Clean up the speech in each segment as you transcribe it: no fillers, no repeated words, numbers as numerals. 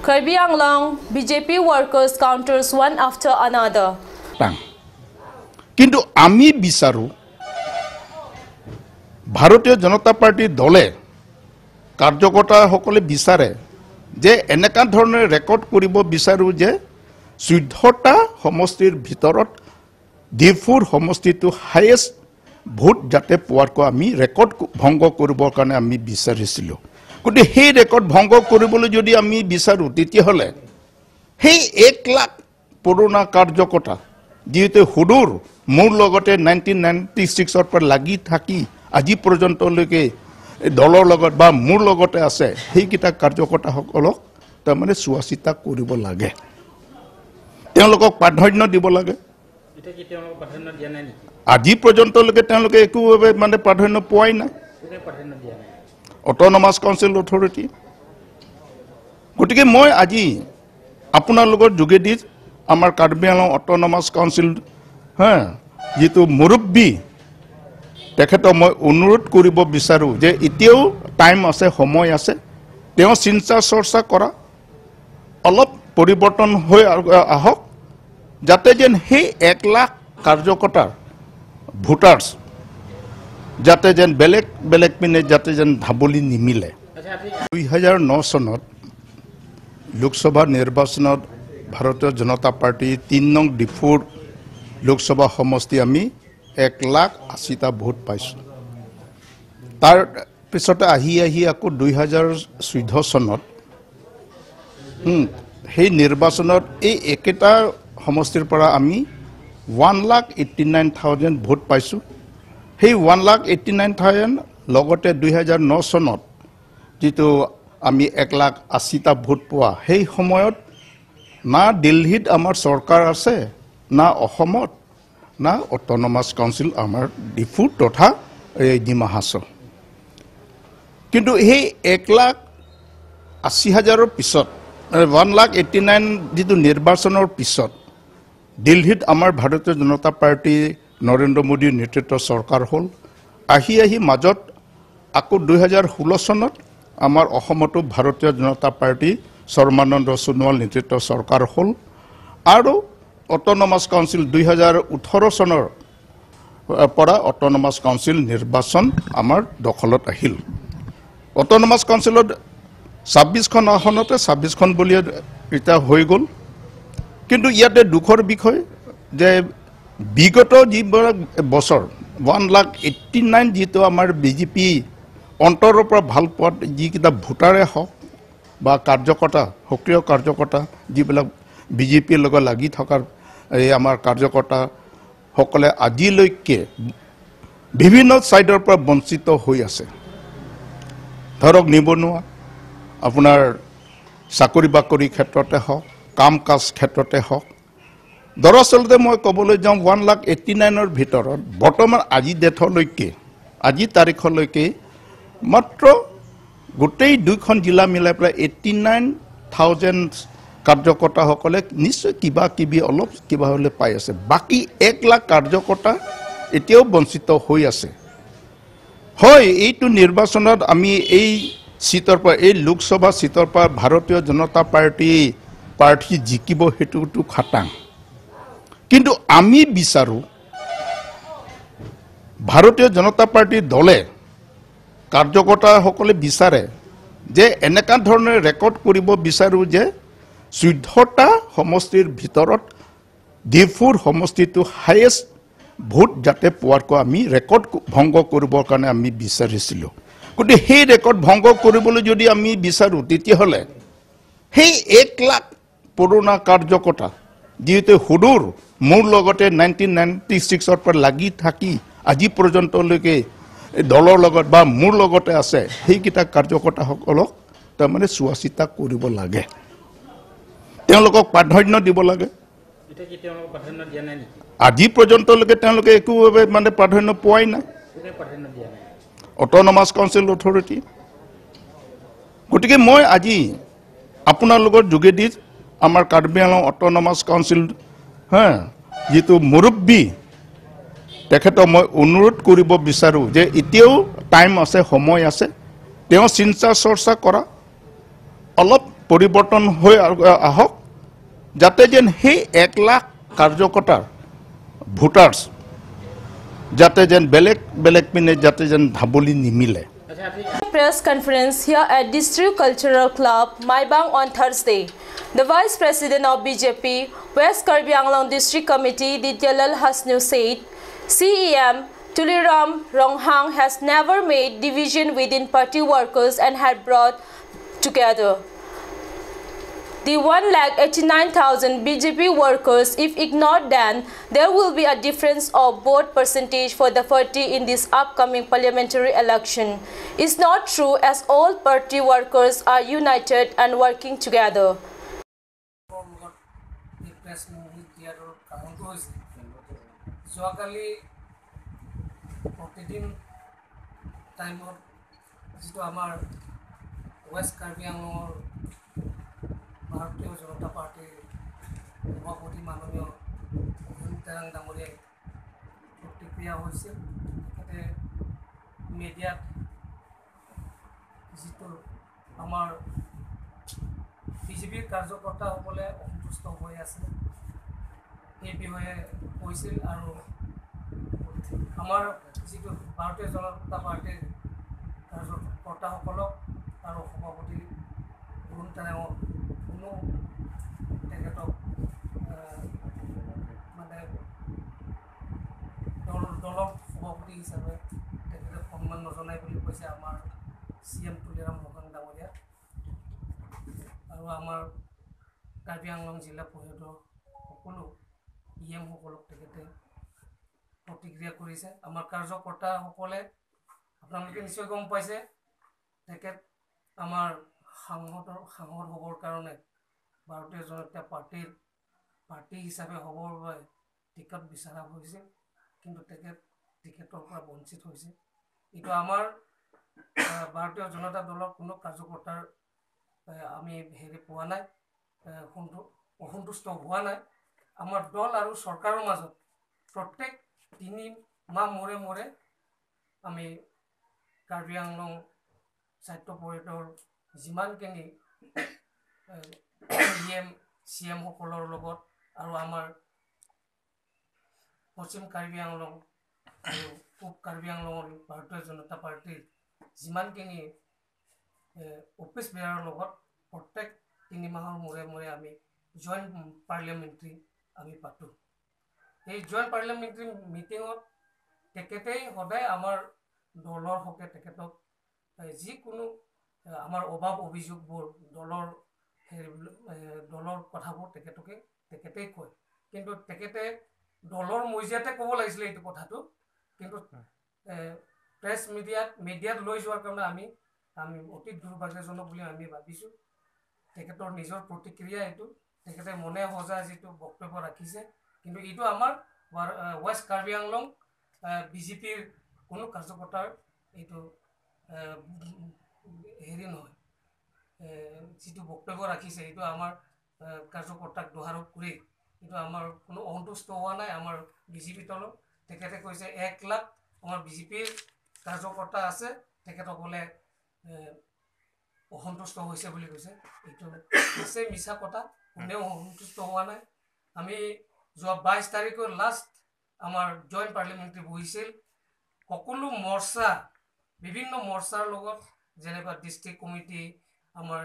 Karbi Anglong, BJP workers counters one after another. কিন্তু আমি বিচাৰো ভাৰতীয় জনতা পাৰ্টিৰ দলে কাৰ্যকৰ্তাসকলে বিচাৰে যে এনেকা ধৰণৰ ৰেকৰ্ড কৰিব বিচাৰো যে 14টা সমষ্টিৰ ভিতৰত ডিফুৰ সমষ্টিটো হাইয়েষ্ট ভোট যাতে পোৱাৰকো আমি ৰেকৰ্ড ভংগ কৰিবৰ কাৰণে আমি বিচাৰিছিলো কিন্তু সেই ৰেকৰ্ড ভংগ কৰিবলৈ যদি আমি বিচাৰো তেতিয়াহলে সেই 1 লাখ পুৰণা কাৰ্যকৰ্তা যিহেতু হুদুৰ মোৰ লগতে 1996 পৰা লাগি থাকি আজি পৰ্যন্তলৈকে দলৰ লগত বা মোৰ লগতে আছে সেইকিটা কাৰ্যকৰ্তাসকলক তাৰমানে সুৱাচিতা কৰিব লাগে তেওঁলোকক প্ৰাধান্য দিব লাগে এটা কি তেওঁলোকক প্ৰাধান্য দিয়া নাই নেকি আজি পৰ্যন্তলৈকে তেওঁলোকে একো মানে প্ৰাধান্য পোৱাই নাই প্ৰাধান্য দিয়া নাই অটোনমাস কাউন্সিল অথৰিটি গতিকে মই আজি আপোনালোকৰ যোগেদি আমাৰ কাৰ্বি আংলং অটোনমাস কাউন্সিল যেটো মুৰব্বী তেখেত মই অনুৰোধ কৰিব বিচাৰো যে এতিয়াও টাইম আছে সময় আছে তেওঁ চিন্তা চৰ্চা কৰা অলপ পৰিৱৰ্তন হৈ আহক যাতে যেন সেই 1 লাখ কাৰ্যকৰ্তাৰ ভোটাৰ্স যাতে যেন বেলেগ বেলেগ পিনে যাতে যেন ধাবলি নিমিলে 2009 চনত লোকসভা নিৰ্বাচনত ভাৰতীয় জনতা পাৰ্টি 3 নং ডিফুৰ লোকসভা সমষ্টি আমি 1,80,000টা ভোট পাইছো তাৰ পিছতে আহি আকৌ 2014 চনত সেই নিৰ্বাচনত এই একেটা সমষ্টিৰ পৰা আমি 1,89,000 ভোট পাইছো সেই 1,89,000 লগতে 2009 চনত যেটো আমি 1,80,000টা ভোট পোৱা সেই সময়ত না দিল্লীত আমাৰ চৰকাৰ আছে না অসমত না অটোনমাস কাউন্সিল আমাৰ ডিফু তথা ডিমা হাছাও কিন্তু সেই 1,80,000ৰ পিছত 1,89,000 যেটো নিৰ্বাচনৰ পিছত দিল্লীত আমাৰ ভাৰতীয় জনতা পাৰ্টি নৰেন্দ্ৰ মোদীৰ নেতৃত্বৰ চৰকাৰ হল আহি মাজত আকৌ 2016 চনত আমাৰ অসমতো ভাৰতীয় জনতা পাৰ্টি সৰ্বানন্দ সোণোৱাল নেতৃত্বৰ চৰকাৰ হল আৰু অটোনমাস কাউন্সিল 2018 চনৰ পৰা অটোনমাস কাউন্সিল নিৰ্বাচন আমাৰ দখলত আহিল অটোনমাস কাউন্সিলত 26খন আসনতে 26খন বুলি এটা হৈ গল কিন্তু ইয়াতে দুখৰ বিষয় যে বিগত বছৰ 1,89,000 যেটো আমাৰ বিজেপি অন্তৰৰ পৰা ভাল পোৱা যিকিটা ভোটাৰে হওক বা কাৰ্যকৰ্তা সক্ৰিয় কাৰ্যকৰ্তা যিবিলাক বিজেপিৰ লগত লাগি থকাৰ এই আমাৰ কাৰ্যকৰ্তা সকলে আজিলৈকে বিভিন্ন সাইডৰ পৰা বঞ্চিত হৈ আছে ধৰক নিবনুৱা আপোনাৰ চাকৰি বাকৰি ক্ষেত্ৰতে হওক কাম কাজ ক্ষেত্ৰতে হওক দৰাচলতে মই ক'বলৈ যাওঁ 1,89,000ৰ ভিতৰত বৰ্তমান আজি ডেটলৈকে আজি তাৰিখলৈকে মাত্ৰ গোটেই দুইখন জিলা মিলাই প্ৰায় 89,000 কাৰ্যকৰ্তাসকলে নিশ্চয় কিবা অলপ কিবা হলে পাই আছে বাকি 1 লাখ কাৰ্যকৰ্তা এতিয়াও বঞ্চিত হৈ আছে হয় এইটো নিৰ্বাচনত আমি এই সিটৰ পৰা এই লোকসভা সিটৰ পৰা ভাৰতীয় জনতা পাৰ্টি জিকিব হেতুটো খাটাং কিন্তু আমি বিচাৰো ভাৰতীয় জনতা পাৰ্টিৰ দলে কাৰ্যকৰ্তাসকলে বিচাৰে যে এনেকা ধৰণৰ ৰেকৰ্ড কৰিব বিচাৰো যে 14টা সমষ্টিৰ ভিতৰত ডিফুৰ সমষ্টিটো হাইয়েষ্ট ভোট যাতে পোৱাৰকো আমি ৰেকৰ্ড ভংগ কৰিবৰ কাৰণে আমি বিচাৰিছিলো কিন্তু সেই ৰেকৰ্ড ভংগ কৰিবলৈ যদি আমি বিচাৰো তেতিয়াহলে সেই 1 লাখ পুৰণা কাৰ্যকৰ্তা যিহেতু হুদুৰ মোৰ লগতে 1996 পৰা লাগি থাকি আজি পৰ্যন্তলৈকে দলৰ লগত বা মোৰ লগতে আছে সেইকিটা কাৰ্যকৰ্তাসকলক তাৰমানে সুৱাচিতা কৰিব লাগে তেওঁলোকক প্ৰাধান্য দিব লাগে এটা কি তেওঁলোকক প্ৰাধান্য দিয়া নাই নেকি আজি পৰ্যন্তলৈকে তেওঁলোকে একো মানে প্ৰাধান্য পোৱাই নাই প্ৰাধান্য দিয়া নাই অটোনমাস কাউন্সিল অথৰিটি গতিকে মই আজি আপোনালোকৰ যোগেদি আমাৰ কাৰ্বি আংলং অটোনমাস কাউন্সিল যেটো মুৰব্বী তেখেত মই অনুৰোধ কৰিব বিচাৰো যে এতিয়াও টাইম আছে সময় আছে তেওঁ চিন্তা চৰ্চা কৰা অলপ পৰিৱৰ্তন হৈ আহক যাতে যেন সেই 1 লাখ কাৰ্যকৰ্তাৰ ভোটাৰ্ছ যাতে যেন বেলেগ বেলেগ পিনে যাতে যেন ধাবলি নিমিলে Press conference here at District Cultural Club, Maibang on Thursday. The Vice President of BJP, West Karbi Anglong District Committee, Dityalal Hasnu said, CEM Tuliram Ronghang has never made division within party workers and had brought together the 1,89,000 BJP workers. If ignored, then there will be a difference of vote percentage for the party in this upcoming parliamentary election. It's not true as all party workers are united and working together. ভাৰতীয় জনতা পাৰ্টিৰ সভাপতি মাননীয় তেৰাং ডাঙৰীয়াই প্ৰতিক্ৰিয়া হৈছিল তেখেতে মিডিয়াত যিটো আমাৰ বিজেপিৰ কাৰ্যকৰ্তাসকলে অসন্তুষ্ট হৈ আছে এই বিষয়ে কৈছিল আৰু আমাৰ যিটো ভাৰতীয় জনতা পাৰ্টিৰ কাৰ্যকৰ্তাসকলক আৰু সভাপতি তেৰাঙৰ কোনো তেখেতক মানে দলৰ সভাপতি হিচাপে তেখেতে সন্মান নজনাই বুলি কৈছে আমাৰ CM তুলিৰাম ৰণহাং ডাঙৰীয়া আৰু আমাৰ কাৰ্বি আংলং জিলা পৰিষদৰ সকলো EM সকলক তেখেতে প্ৰতিক্ৰিয়া কৰিছে আমাৰ কাৰ্যকৰ্তাসকলে আপোনালোকে নিশ্চয় গম পাইছে তেখেত আমাৰ সাংসদ হ'বৰ কাৰণে ভাৰতীয় জনতা পাৰ্টি হিচাপে হ'বৰ বাবে টিকট বিচৰা হৈছিল কিন্তু টিকেটৰ পৰা বঞ্চিত হৈছে এইটো আমাৰ ভাৰতীয় জনতা দলৰ কোনো কাৰ্যকৰ্তাৰ আমি হেৰি পোৱা নাই অসন্তুষ্ট হোৱা নাই আমাৰ দল আৰু চৰকাৰৰ মাজত প্ৰত্যেক 3 মাহ মূৰে আমি কাৰ্বি আংলং সাহিত্য পৰিষদৰ যিমানখিনি CM সকলৰ লগত আৰু আমাৰ পশ্চিম কাৰ্বি আংলং আৰু পূব কাৰ্বি আংলঙৰ ভাৰতীয় জনতা পাৰ্টিৰ যিমানখিনি অফিচ বেয়াৰৰ লগত প্ৰত্যেক 3 মাহৰ মূৰে আমি জইণ্ট পাৰ্লিয়ামেণ্টাৰী আমি পাতো এই জইণ্ট পাৰ্লিয়ামেণ্টাৰী মিটিঙত তেখেতেই সদায় আমাৰ দলৰ হকে তেখেতক যিকোনো আমাৰ অভাৱ অভিযোগবোৰ দলৰ কথাবোৰ তেখেতেই কয় কিন্তু তেখেতে দলৰ মজিয়াতে ক'ব লাগিছিল এইটো কথাটো কিন্তু প্ৰেছ মিডিয়াত লৈ যোৱাৰ কাৰণে আমি অতি দুৰ্ভাগ্যজনক বুলি আমি ভাবিছো তেখেতৰ নিজৰ প্ৰতিক্ৰিয়া এইটো তেখেতে মনে সজা যিটো বক্তব্য ৰাখিছে কিন্তু এইটো আমাৰ ৱেষ্ট কাৰ্বি আংলং বিজেপিৰ কোনো কাৰ্যকৰ্তাৰ এইটো হেৰি নহয় যিটো বক্তব্য ৰাখিছে এইটো আমাৰ কাৰ্যকৰ্তাক দোহাৰোপ কৰি এইটো আমাৰ কোনো অসন্তুষ্ট হোৱা নাই আমাৰ বিজেপি দলৰ তেখেতে কৈছে 1 লাখ আমাৰ বিজেপিৰ কাৰ্যকৰ্তা আছে তেখেতসকলে অসন্তুষ্ট হৈছে বুলি কৈছে এইটো নিশ্চয় মিছা কথা কোনেও অসন্তুষ্ট হোৱা নাই আমি যোৱা 22 তাৰিখৰ লাষ্ট আমাৰ জইণ্ট পাৰ্লিয়ামেণ্টাৰী বহিছিল সকলো মৰ্চা বিভিন্ন মৰ্চাৰ লগত যেনেবা ডিস্ট্ৰিক্ট কমিটি আমাৰ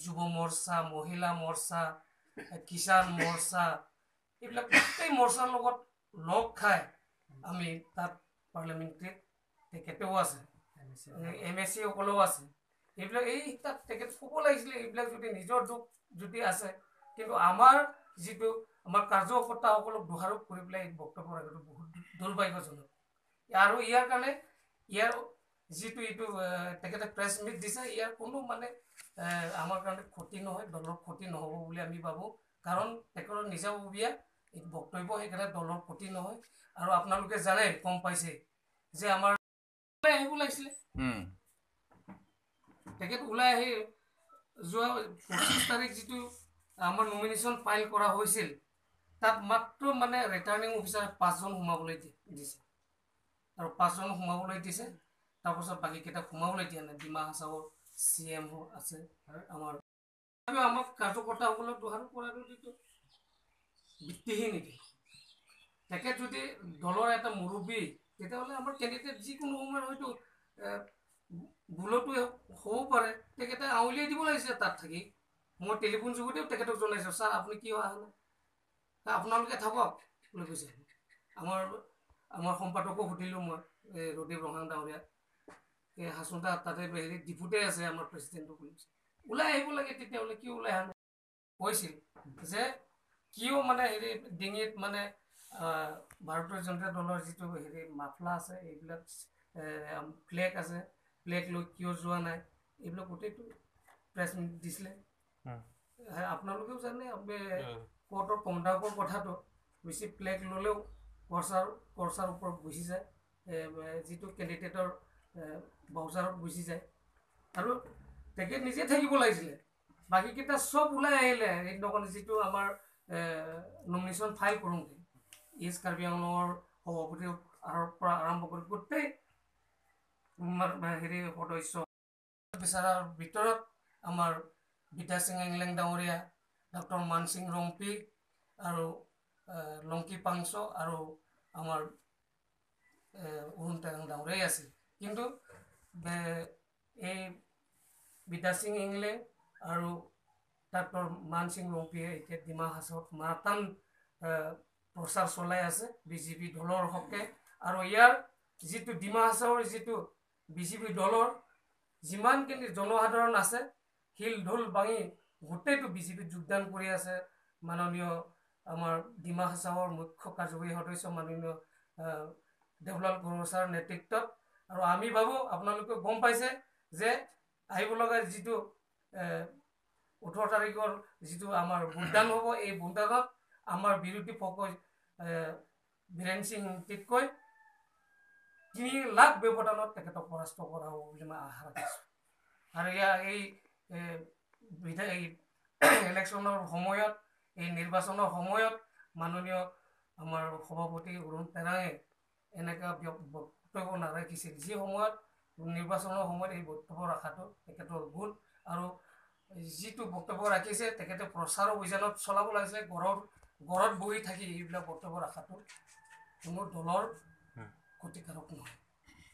যুৱ মৰ্চা মহিলা মৰ্চা কিষাণ মৰ্চা এইবিলাক প্ৰত্যেক মৰ্চাৰ লগত লগ খাই আমি তাত পাৰ্লিয়ামেণ্টাৰীত তেখেতেও আছে MSC সকলেও আছে এইবিলাক এই তাত তেখেত ক'ব লাগিছিলে এইবিলাক যদি নিজৰ দুখ যদি আছে কিন্তু আমাৰ যিটো আমাৰ কাৰ্যকৰ্তাসকলক দোহাৰোপ কৰি পেলাই এই বক্তব্য ৰাখাটো বহুত দুৰ্ভাগ্যজনক আৰু ইয়াৰ কাৰণে ইয়াৰ যিটো এইটো তেখেতে প্ৰেছ মিট দিছে ইয়াৰ কোনো মানে আমাৰ কাৰণে ক্ষতি নহয় দলৰ ক্ষতি নহ'ব বুলি আমি ভাবো কাৰণ তেখেতৰ নিজাববীয়া এই বক্তব্য সেইকাৰণে দলৰ ক্ষতি নহয় আৰু আপোনালোকে জানে কম পাইছে যে আমাৰ আহিব লাগিছিলে তেখেত ওলাই আহি যোৱা 25 তাৰিখ যিটো আমাৰ নমিনেশ্যন ফাইল কৰা হৈছিল তাত মাত্ৰ মানে ৰিটাৰ্নিং অফিচাৰ 5 জন সোমাবলৈ দিছে আৰু 5 জন সোমাবলৈ দিছে তাৰপাছত বাকী কেইটা সোমাবলৈ দিয়া নাই ডিমা হাছাওৰ CM আছে আমাৰ আমাক কাৰ্যকৰ্তাসকলক দোহাৰো কৰাটো যিটো ভিত্তিহীন নেকি তেখেত যদি দলৰ এটা মুৰব্বী তেতিয়াহ'লে আমাৰ কেণ্ডিডেট যিকোনো সময়ত হয়তো ভুলতো হ'ব পাৰে তেখেতে আঙুলিয়াই দিব লাগিছে তাত থাকি মই টেলিফোন যোগেদিও তেখেতক জনাইছোঁ ছাৰ আপুনি কি অহা নাই আপোনালোকে থাকক বুলি কৈছে আমাৰ সম্পাদকো সুধিলোঁ মই ৰদীপ ৰহাং ডাঙৰীয়া এই হাচোঁতা তাতে হেৰি ডিপুতে আছে আমাৰ প্ৰেচিডেণ্টটো কৈছে ওলাই আহিব লাগে তেতিয়াহ'লে কি ওলাই আহে কৈছিল যে কিয় মানে হেৰি ডিঙিত মানে ভাৰতীয় জনতা দলৰ যিটো হেৰি মাফলা আছে এইবিলাক ফ্লেগ আছে ফ্লেগ লৈ কিয় যোৱা নাই এইবিলাক গোটেইটো প্ৰেছ মিট দিছিলে আপোনালোকেও জানে কোৰ্টৰ কমদাকৰ কথাটো বেছি ফ্লেগ ল'লেও খৰচাৰ ওপৰত গুচি যায় যিটো কেণ্ডিডেটৰ বাউচাৰত গুচি যায় আৰু তেখেত নিজে থাকিব লাগিছিলে বাকীকেইটা চব ওলাই আহিলে এইদিনাখন যিটো আমাৰ নমিনেশ্যন ফাইল কৰোঁতে ইষ্ট কাৰ্বি আংলঙৰ সভাপতিৰ পৰা আৰম্ভ কৰি গোটেই হেৰি সদস্য বিচাৰাৰ ভিতৰত আমাৰ বিদ্যা সিং এংলেং ডাঙৰীয়া ডক্টৰ মান সিং ৰংপি আৰু লংকি পাংচ আৰু আমাৰ অৰুণ টেং ডাঙৰীয়াই আছিল কিন্তু এই বিদ্যা সিং এংলেং আৰু ডক্টৰ মান সিং ৰংপিয়ে এতিয়া ডিমা হাছাওত মাৰাথান প্ৰচাৰ চলাই আছে বিজেপি দলৰ হকে আৰু ইয়াৰ যিটো ডিমা হাছাওৰ যিটো বিজেপি দলৰ যিমানখিনি জনসাধাৰণ আছে শিল ঢোল ভাঙি গোটেইটো বিজেপিত যোগদান কৰি আছে মাননীয় আমাৰ ডিমা হাছাওৰ মুখ্য কাৰ্যবাহী সদস্য মাননীয় দেৱলাল গড়ছাৰ নেতৃত্বত আৰু আমি ভাবোঁ আপোনালোকে গম পাইছে যে আহিব লগা যিটো 18 তাৰিখৰ যিটো আমাৰ ভোটদান হ'ব এই ভোটদানত আমাৰ বিৰোধী পক্ষই বীৰেন সিং তিতকৈ 3 লাখ ব্যৱধানত তেখেতক পৰাস্ত কৰা হ'ব বুলি মই আশা ৰাখিছোঁ আৰু এই ইলেকশ্যনৰ সময়ত এই নিৰ্বাচনৰ সময়ত মাননীয় আমাৰ সভাপতি অৰুণ তেৰাঙে এনেকুৱা বক্তব্য নাৰাখিছিল যি সময়ত নিৰ্বাচনৰ সময়ত এই বক্তব্য ৰখাটো তেখেতৰ ভুল আৰু যিটো বক্তব্য ৰাখিছে তেখেতে প্ৰচাৰ অভিযানত চলাব লাগিছে ঘৰত বহি থাকি এইবিলাক বক্তব্য ৰখাটো কোনো দলৰ ক্ষতিকাৰক নহয়